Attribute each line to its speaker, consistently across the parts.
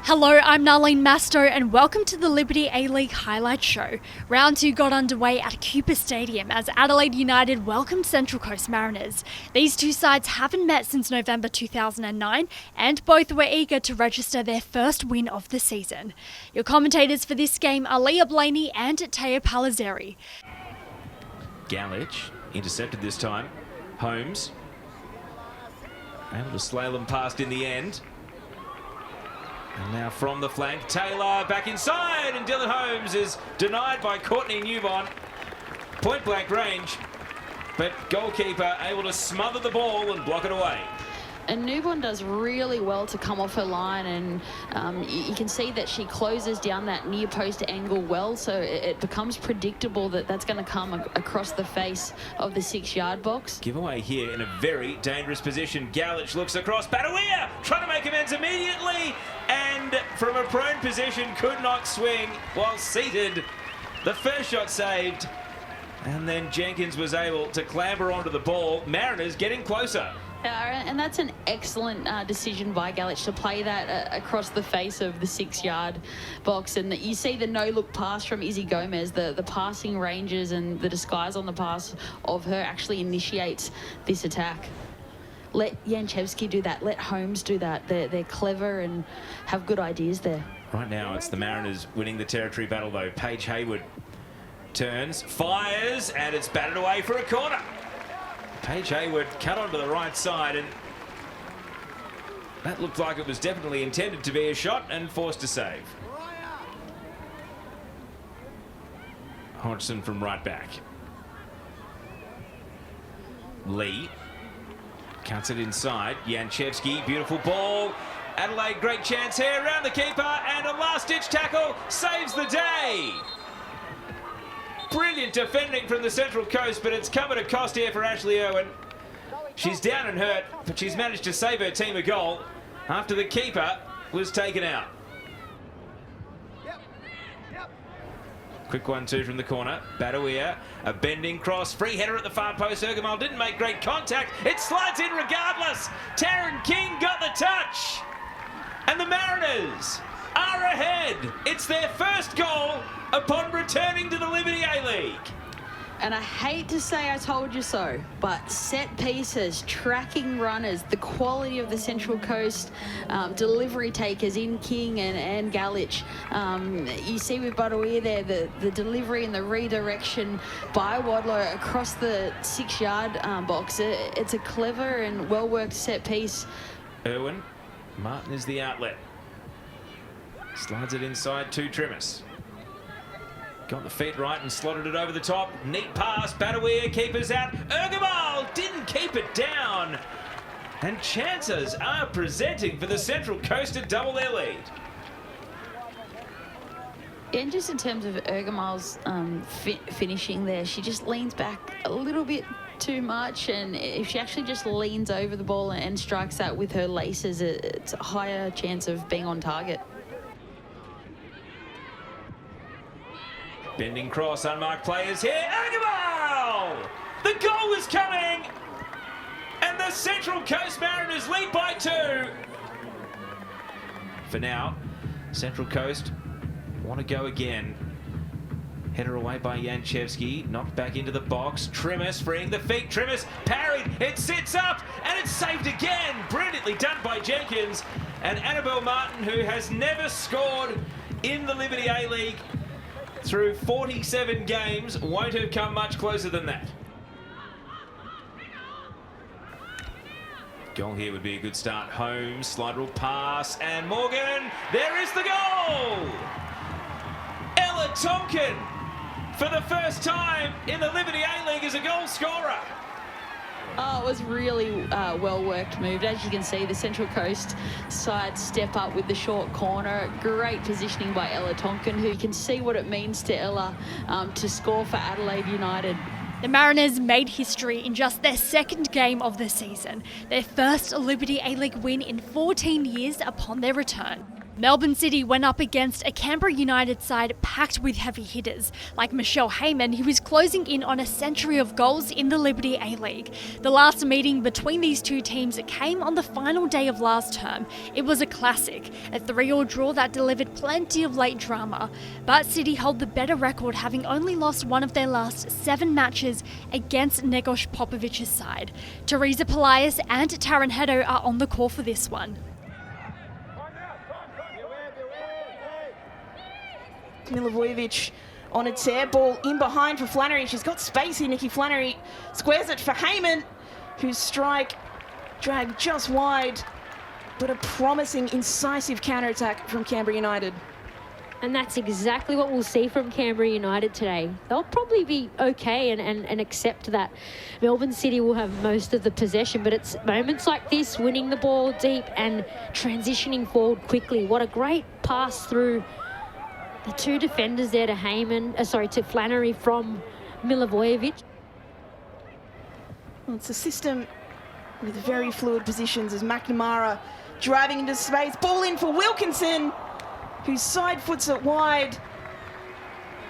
Speaker 1: Hello, I'm Narlene Masto and welcome to the Liberty A-League Highlight Show. Round 2 got underway at Cooper Stadium as Adelaide United welcomed Central Coast Mariners. These two sides haven't met since November 2009 and both were eager to register their first win of the season. Your commentators for this game are Leah Blaney and Teo Palazzeri.
Speaker 2: Galich intercepted this time. Holmes able to slalom past in the end. And now from the flank, Taylor back inside, and Dylan Holmes is denied by Courtney Newbon. Point blank range, but goalkeeper able to smother the ball and block it away.
Speaker 3: And Newbon does really well to come off her line, and you can see that she closes down that near post angle well, so it becomes predictable that that's going to come across the face of the 6-yard box.
Speaker 2: Giveaway here in a very dangerous position. Galich looks across, Badawia trying to make amends immediately, and from a prone position could not swing while seated. The first shot saved, and then Jenkins was able to clamber onto the ball. Mariners getting closer.
Speaker 3: And that's an excellent decision by Galich to play that across the face of the 6-yard box. And you see the no-look pass from Izzy Gomez, the passing ranges and the disguise on the pass of her actually initiates this attack. Let Janchevsky do that. Let Holmes do that. They're clever and have good ideas there.
Speaker 2: Right now it's the Mariners winning the territory battle though. Paige Hayward turns, fires, and it's batted away for a corner. Paige Hayward cut onto the right side, and that looked like it was definitely intended to be a shot and forced to save. Hodgson from right back. Lee cuts it inside. Janchevsky, beautiful ball. Adelaide, great chance here around the keeper, and a last-ditch tackle saves the day. Brilliant defending from the Central Coast, but it's come at a cost here for Ashley Irwin. She's down and hurt, but she's managed to save her team a goal after the keeper was taken out. Quick 1-2 from the corner. Badawia, a bending cross, free header at the far post. Ergamal didn't make great contact. It slides in regardless. Taryn King got the touch. And the Mariners are ahead. It's their first goal upon returning to the Liberty A-League.
Speaker 3: And I hate to say I told you so, but set pieces, tracking runners, the quality of the Central Coast delivery takers in King and Galich. You see with Badawia there, the delivery and the redirection by Wadlow across the 6-yard box. It's a clever and well-worked set piece.
Speaker 2: Irwin, Martin is the outlet. Slides it inside to Trimis. Got the feet right and slotted it over the top. Neat pass, Badawia, keepers out. Ergamal didn't keep it down. And chances are presenting for the Central Coast to double their lead.
Speaker 3: And just in terms of Ergamal's finishing there, she just leans back a little bit too much, and if she actually just leans over the ball and strikes that with her laces, it's a higher chance of being on target.
Speaker 2: Bending cross, unmarked players here. Ergamal! The goal is coming! And the Central Coast Mariners lead by 2. For now, Central Coast want to go again. Header away by Janchevsky, knocked back into the box. Trimis freeing the feet. Trimis parried, it sits up, and it's saved again. Brilliantly done by Jenkins. And Annabelle Martin, who has never scored in the Liberty A-League through 47 games, won't have come much closer than that. Goal here would be a good start. Holmes, slide rule pass, and Morgan, there is the goal! Ella Tonkin, for the first time in the Liberty A-League, is a goal scorer.
Speaker 3: Oh, it was really well-worked move. As you can see, the Central Coast side step up with the short corner. Great positioning by Ella Tonkin, who can see what it means to Ella to score for Adelaide United.
Speaker 1: The Mariners made history in just their second game of the season, their first Liberty A-League win in 14 years upon their return. Melbourne City went up against a Canberra United side packed with heavy hitters, like Michelle Heyman, who is closing in on a century of goals in the Liberty A-League. The last meeting between these two teams came on the final day of last term. It was a classic, a 3-3 draw that delivered plenty of late drama. But City hold the better record, having only lost one of their last 7 matches against Negos Popovic's side. Teresa Polias and Taryn Heddo are on the call for this one.
Speaker 4: Milivojevic on a tear, ball in behind for Flannery. She's got space here. Nikki Flannery squares it for Heyman, whose strike dragged just wide, but a promising, incisive counter-attack from Canberra United.
Speaker 5: And that's exactly what we'll see from Canberra United today. They'll probably be okay and accept that Melbourne City will have most of the possession, but it's moments like this, winning the ball deep and transitioning forward quickly. What a great pass through the 2 defenders there to to Flannery from Milivojevic.
Speaker 4: Well, it's a system with very fluid positions as McNamara driving into space. Ball in for Wilkinson, who side foots it wide.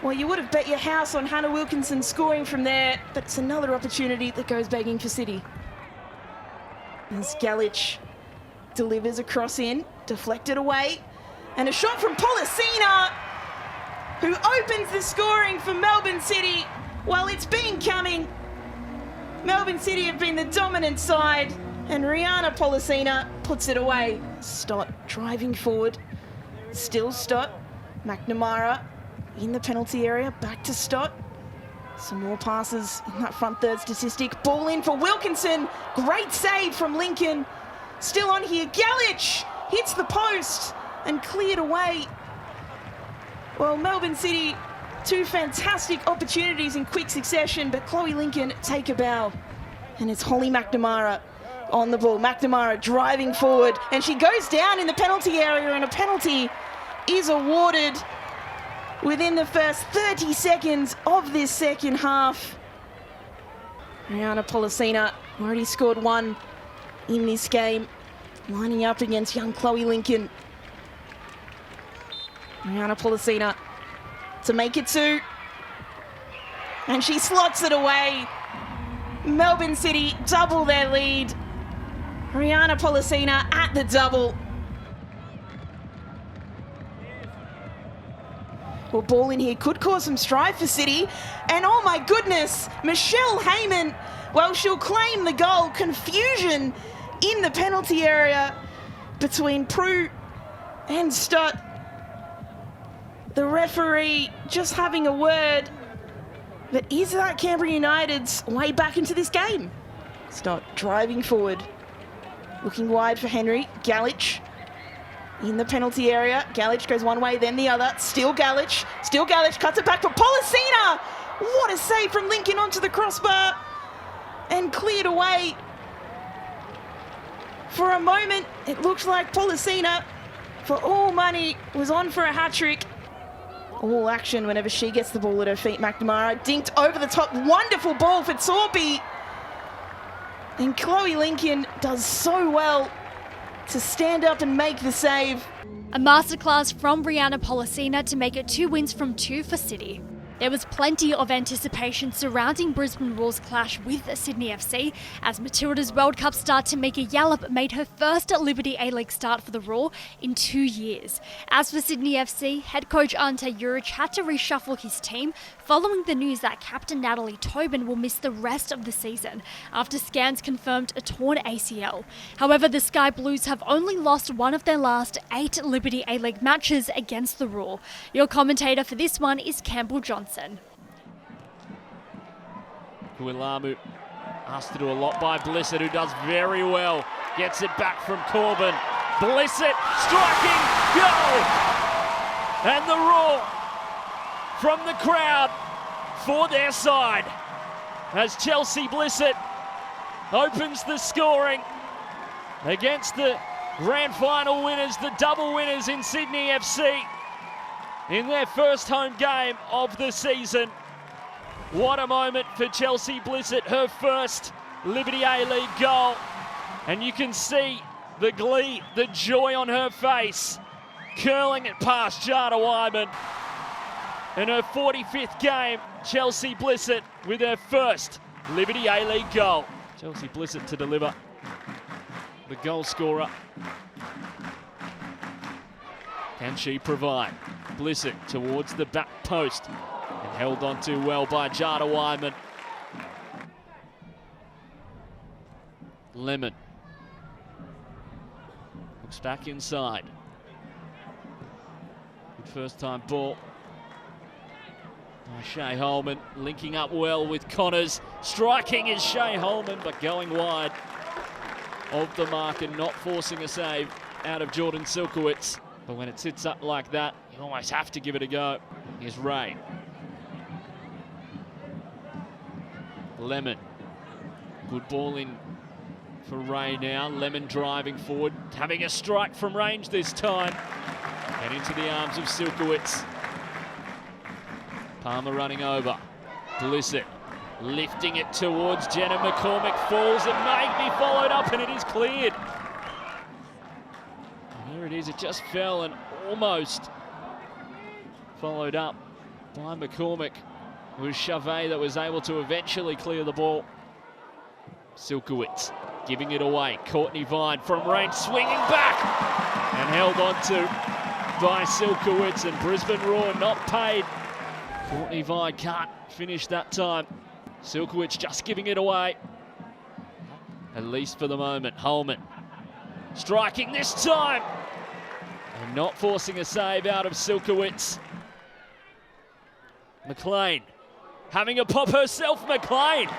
Speaker 4: Well, you would have bet your house on Hannah Wilkinson scoring from there, but it's another opportunity that goes begging for City. As Galich delivers a cross in, deflected away, and a shot from Polisina, who opens the scoring for Melbourne City. Well, it's been coming. Melbourne City have been the dominant side, and Rihanna Polisina puts it away. Stott driving forward. Still Stott. McNamara in the penalty area. Back to Stott. Some more passes in that front third statistic. Ball in for Wilkinson. Great save from Lincoln. Still on here. Galich hits the post and cleared away. Well, Melbourne City, 2 fantastic opportunities in quick succession, but Chloe Lincoln take a bow. And it's Holly McNamara on the ball. McNamara driving forward, and she goes down in the penalty area, and a penalty is awarded within the first 30 seconds of this second half. Rihanna Polisina already scored 1 in this game, lining up against young Chloe Lincoln. Rihanna Polisina to make it 2. And she slots it away. Melbourne City double their lead. Rihanna Polisina at the double. Well, ball in here could cause some strife for City. And oh my goodness, Michelle Heyman, well, she'll claim the goal. Confusion in the penalty area between Prue and Stott. The referee just having a word, but is that Canberra United's way back into this game? Stott driving forward, looking wide for Henry. Galich in the penalty area. Galich goes one way, then the other. Still Galich, cuts it back for Polisina. What a save from Lincoln onto the crossbar and cleared away. For a moment, it looked like Polisina, for all money, was on for a hat-trick. All action whenever she gets the ball at her feet. McNamara dinked over the top. Wonderful ball for Torpy. And Chloe Lincoln does so well to stand up and make the save.
Speaker 1: A masterclass from Rihanna Polisina to make it 2 wins from 2 for City. There was plenty of anticipation surrounding Brisbane Roar's clash with Sydney FC as Matilda's World Cup star Tamika Yallop made her first Liberty A-League start for the Roar in 2 years. As for Sydney FC, head coach Ante Juric had to reshuffle his team following the news that captain Natalie Tobin will miss the rest of the season after scans confirmed a torn ACL. However, the Sky Blues have only lost one of their last 8 Liberty A-League matches against the Roar. Your commentator for this one is Campbell Johnson.
Speaker 6: Kuilamu asked to do a lot by Blissett, who does very well. Gets it back from Corbin. Blissett striking goal! And the roar from the crowd for their side as Chelsea Blissett opens the scoring against the grand final winners, the double winners in Sydney FC in their first home game of the season. What a moment for Chelsea Blissett, her first Liberty A-League goal. And you can see the glee, the joy on her face curling it past Jada Wyman. In her 45th game, Chelsea Blissett with her first Liberty A-League goal. Chelsea Blissett to deliver, the goal scorer. Can she provide? Blissett towards the back post and held on to well by Jada Wyman. Lemon looks back inside. Good first time ball. Shea Holman linking up well with Connors. Striking is Shea Holman, but going wide of the mark and not forcing a save out of Jordan Silkowitz. But when it sits up like that, you almost have to give it a go. Here's Ray. Lemon. Good ball in for Ray now. Lemon driving forward, having a strike from range this time. And into the arms of Silkowitz. Palmer running over. Blissett lifting it towards Jenna McCormick. Falls. It may be followed up and it is cleared. And here it is. It just fell and almost followed up by McCormick. It was Chavez that was able to eventually clear the ball. Silkowitz giving it away. Courtney Vine from range swinging back and held on to by Silkowitz, and Brisbane Roar not paid. Courtney Vine can't finish that time. Silkowitz just giving it away, at least for the moment. Holman striking this time and not forcing a save out of Silkowitz. McLean having a pop herself, McLean.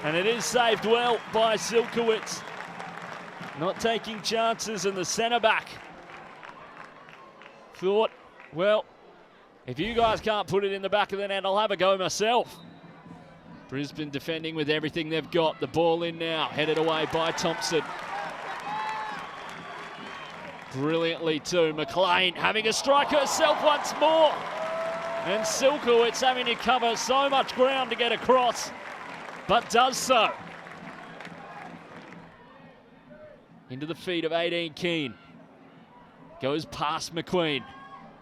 Speaker 6: And it is saved well by Silkowitz. Not taking chances, and the centre back thought, well, if you guys can't put it in the back of the net, I'll have a go myself. Brisbane defending with everything they've got. The ball in now, headed away by Thompson. Brilliantly too. McLean having a strike herself once more. And Silkowitz having to cover so much ground to get across, but does so. Into the feet of 18 Keane. Goes past McQueen.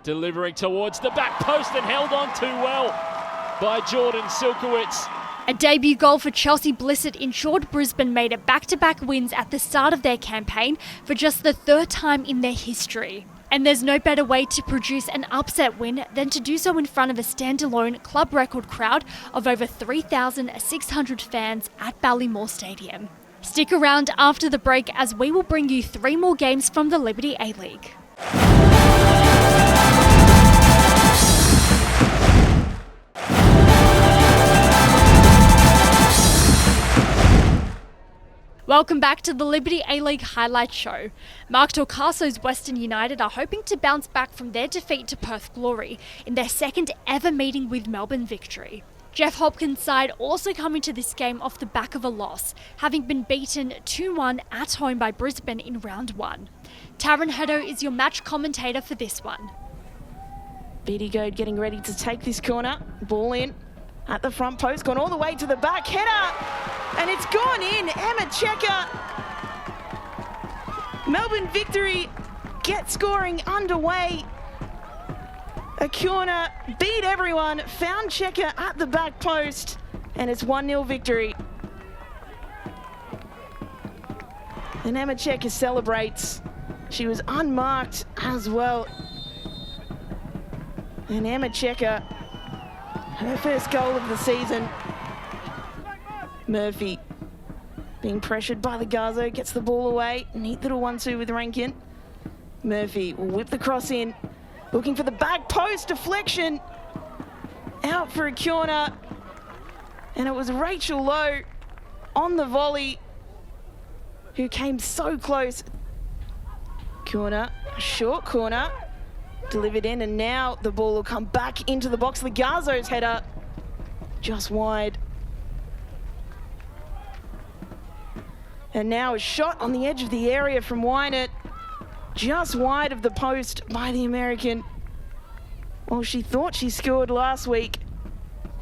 Speaker 6: Delivering towards the back post and held on too well by Jordan Silkowitz.
Speaker 1: A debut goal for Chelsea Blissett ensured Brisbane made it back-to-back wins at the start of their campaign for just the third time in their history. And there's no better way to produce an upset win than to do so in front of a standalone club record crowd of over 3,600 fans at Ballymore Stadium. Stick around after the break as we will bring you 3 more games from the Liberty A-League. Welcome back to the Liberty A-League Highlight Show. Mark Torcaso's Western United are hoping to bounce back from their defeat to Perth Glory in their second ever meeting with Melbourne Victory. Jeff Hopkins' side also coming to this game off the back of a loss, having been beaten 2-1 at home by Brisbane in round 1. Taryn Heddo is your match commentator for this one.
Speaker 4: Beatty Goad getting ready to take this corner. Ball in at the front post, gone all the way to the back. Header, and it's gone in. Emma Checker. Melbourne Victory get scoring underway. Akiona beat everyone, found Checker at the back post, and it's 1-0 victory. And Emma Checker celebrates. She was unmarked as well. And Emma Checker, her first goal of the season. Murphy being pressured by the Garzo, gets the ball away. Neat little 1-2 with Rankin. Murphy will whip the cross in. Looking for the back post, deflection. Out for a corner. And it was Rachel Lowe on the volley who came so close. Corner, short corner, delivered in, and now the ball will come back into the box. The Garzo's header, just wide. And now a shot on the edge of the area from Wynett, just wide of the post by the American. Well, she thought she scored last week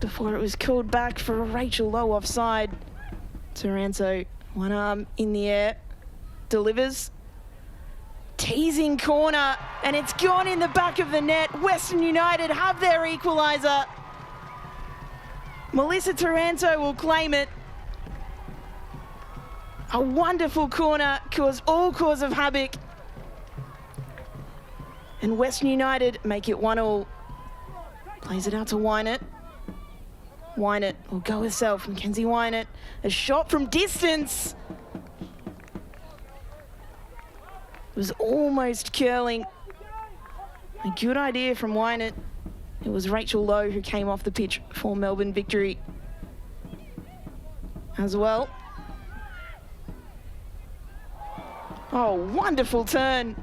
Speaker 4: before it was called back for a Rachel Lowe offside. Taranto, one arm in the air, delivers. teasing corner, and it's gone in the back of the net. Western United have their equaliser. Melissa Taranto will claim it. A wonderful corner caused all cause of havoc. And Western United make it 1-1. Plays it out to Wynett. Wynett will go herself. Mackenzie Wynett. A shot from distance. It was almost curling. A good idea from Wynett. It was Rachel Lowe who came off the pitch for Melbourne victory as well. Oh, wonderful turn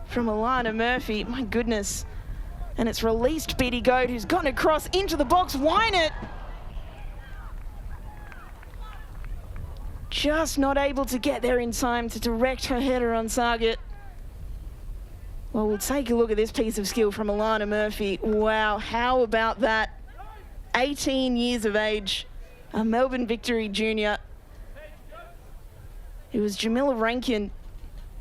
Speaker 4: from Alana Murphy. My goodness. And it's released Beatty Goat, who's gone across into the box. Wynett just not able to get there in time to direct her header on target. Well, we'll take a look at this piece of skill from Alana Murphy. Wow, how about that? 18 years of age, a Melbourne Victory junior. It was Jamila Rankin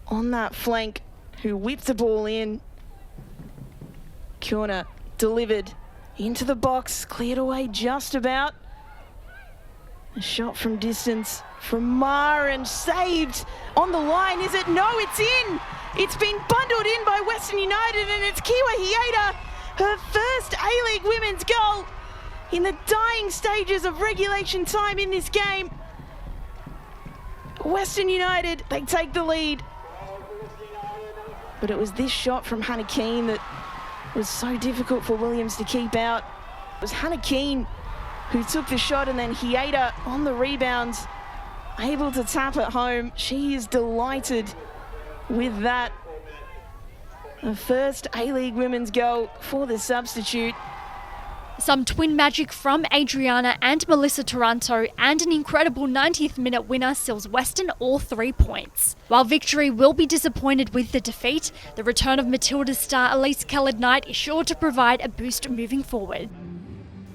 Speaker 4: on that flank who whipped the ball in. Corner delivered into the box, cleared away just about. A shot from distance from Mar and saved on the line. Is it? No, it's in. It's been bundled in by Western United, and it's Kiwa Hieda, her first A-League women's goal in the dying stages of regulation time in this game. Western United, they take the lead. But it was this shot from Hannah Keane that was so difficult for Williams to keep out. It was Hannah Keane who took the shot, and then Hieda on the rebounds, able to tap it home. She is delighted with that. The first A-League women's goal for the substitute.
Speaker 1: Some twin magic from Adriana and Melissa Taranto, and an incredible 90th minute winner seals Western all 3 points. While Victory will be disappointed with the defeat, the return of Matilda's star Elise Kellard-Knight is sure to provide a boost moving forward.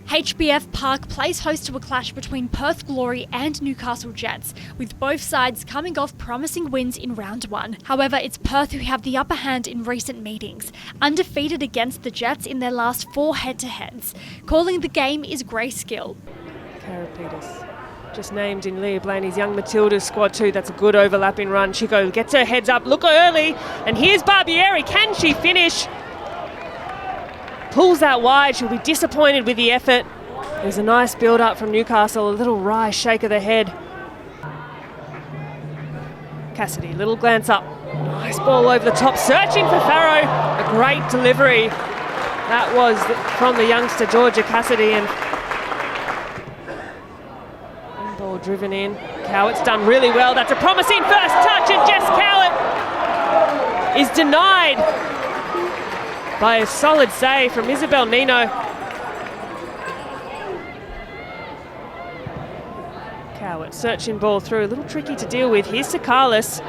Speaker 1: HBF Park plays host to a clash between Perth Glory and Newcastle Jets, with both sides coming off promising wins in round 1. However, it's Perth who have the upper hand in recent meetings, undefeated against the Jets in their last 4 head-to-heads. Calling the game is Grace Gill.
Speaker 7: Cara Peters, just named in Leah Blaney's Young Matildas squad too. That's a good overlapping run. Chico gets her heads up, look early, and here's Barbieri. Can she finish? Pulls that wide. She'll be disappointed with the effort. There's a nice build-up from Newcastle, a little wry shake of the head. Cassidy, little glance up. Nice ball over the top, searching for Farrow. A great delivery. That was from the youngster Georgia Cassidy, and ball driven in. Cowett's done really well. That's a promising first touch, and Jess Cowett is denied by a solid save from Isabel Nino. Cowett searching ball through, a little tricky to deal with. Here's Sakalis.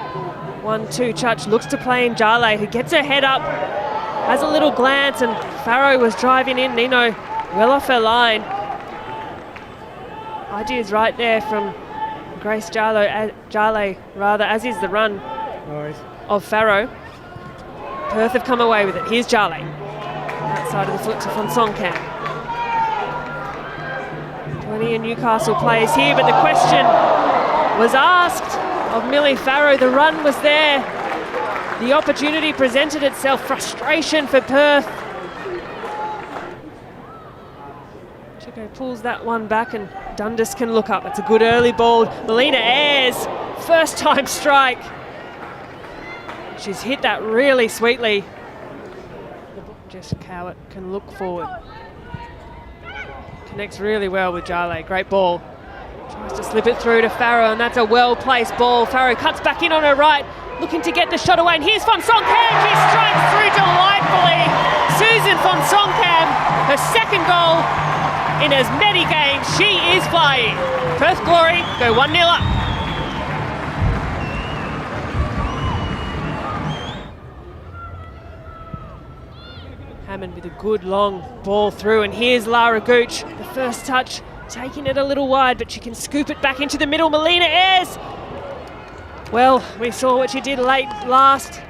Speaker 7: 1-2 Church looks to play in Jale, who gets her head up, has a little glance, and Farrow was driving in. Nino well off her line. Ideas right there from Grace Jale, as is the run of Farrow. Perth have come away with it. Here's Jale. Outside of the foot to Fonsonkamp. Plenty of Newcastle players here, but the question was asked of Millie Farrow. The run was there. The opportunity presented itself. Frustration for Perth. Chico pulls that one back, and Dundas can look up. It's a good early ball. Melina Ayres, first time strike. She's hit that really sweetly. Jess Cowett can look forward. Connects really well with Jale. Great ball. Tries to slip it through to Farrow, and that's a well-placed ball. Farrow cuts back in on her right, looking to get the shot away, and here's Fonsonkamp. She strikes through delightfully. Susan Fonsonkamp, her second goal in as many games. She is flying. Perth Glory go 1-0 up. Hammond with a good long ball through, and here's Lara Gooch. The first touch, taking it a little wide, but she can scoop it back into the middle. Melina Ayres. Well, we saw what she did late last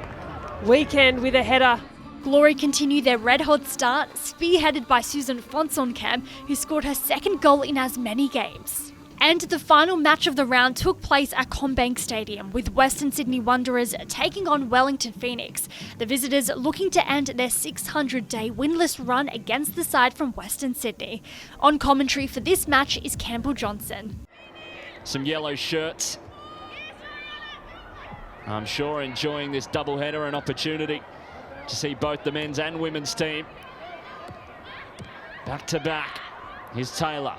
Speaker 7: Weekend with a header.
Speaker 1: Glory continue their red-hot start, spearheaded by Susan Fonsonkamp, who scored her second goal in as many games. And the final match of the round took place at CommBank Stadium, with Western Sydney Wanderers taking on Wellington Phoenix, the visitors looking to end their 600-day winless run against the side from Western Sydney. On commentary for this match is Campbell Johnson.
Speaker 6: Some yellow shirts. I'm sure enjoying this doubleheader, an opportunity to see both the men's and women's team back to back. Here's Taylor.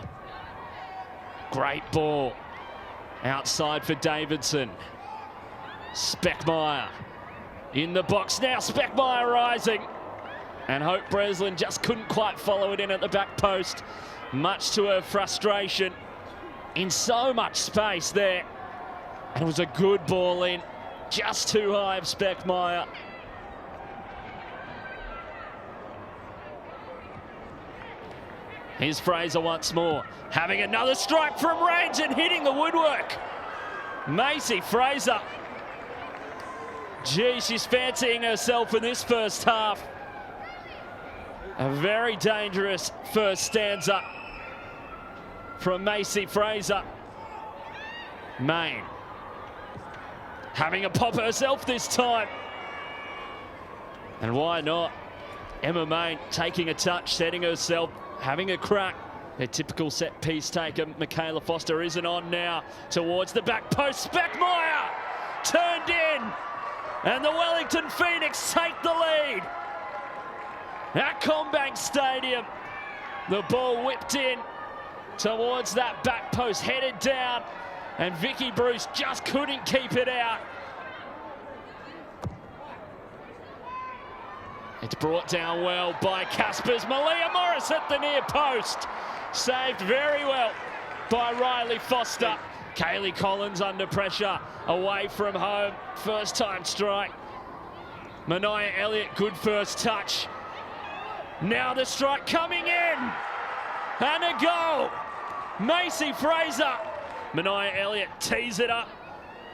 Speaker 6: Great ball outside for Davidson. Speckmeyer in the box now. Speckmeyer rising, and Hope Breslin just couldn't quite follow it in at the back post, much to her frustration. In so much space there, and it was a good ball in, just too high of Speckmeyer. Here's Fraser once more, having another strike from range and hitting the woodwork. Macy Fraser. Gee, she's fancying herself in this first half. A very dangerous first stanza from Macy Fraser. Main having a pop herself this time. And why not? Emma Main taking a touch, setting herself, having a crack. Their typical set piece taker, Michaela Foster, isn't on now. Towards the back post, Speckmeyer turned in, and the Wellington Phoenix take the lead. At CommBank Stadium, the ball whipped in towards that back post, headed down, and Vicky Bruce just couldn't keep it out. It's brought down well by Caspers. Malia Morris at the near post. Saved very well by Riley Foster. Kaylee Collins under pressure, away from home. First time strike. Mania Elliott, good first touch. Now the strike coming in. And a goal. Macy Fraser. Mania Elliott tees it up.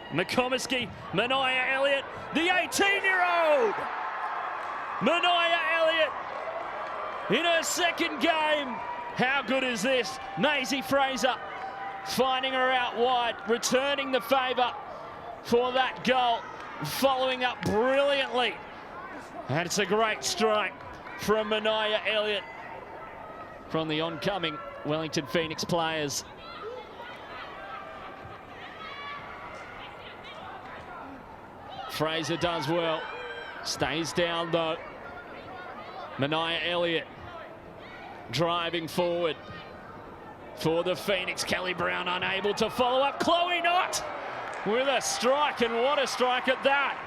Speaker 6: McComiskey, Mania Elliott, the 18-year-old. Mania Elliott in her second game. How good is this? Maisie Fraser finding her out wide, returning the favour for that goal, following up brilliantly. And it's a great strike from Mania Elliott from the oncoming Wellington Phoenix players. Fraser does well, stays down though. Mania Elliott driving forward for the Phoenix. Kelly Brown unable to follow up. Chloe Knott with a strike, and what a strike at that.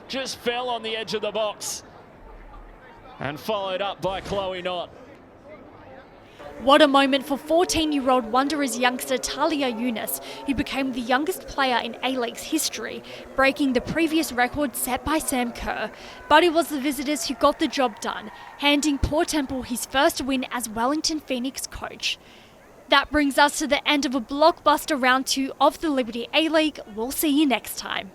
Speaker 6: Just fell on the edge of the box and followed up by Chloe Knott.
Speaker 1: What a moment for 14-year-old Wanderers youngster Talia Yunus, who became the youngest player in A-League's history, breaking the previous record set by Sam Kerr. But it was the visitors who got the job done, handing Port Temple his first win as Wellington Phoenix coach. That brings us to the end of a blockbuster round 2 of the Liberty A-League. We'll see you next time.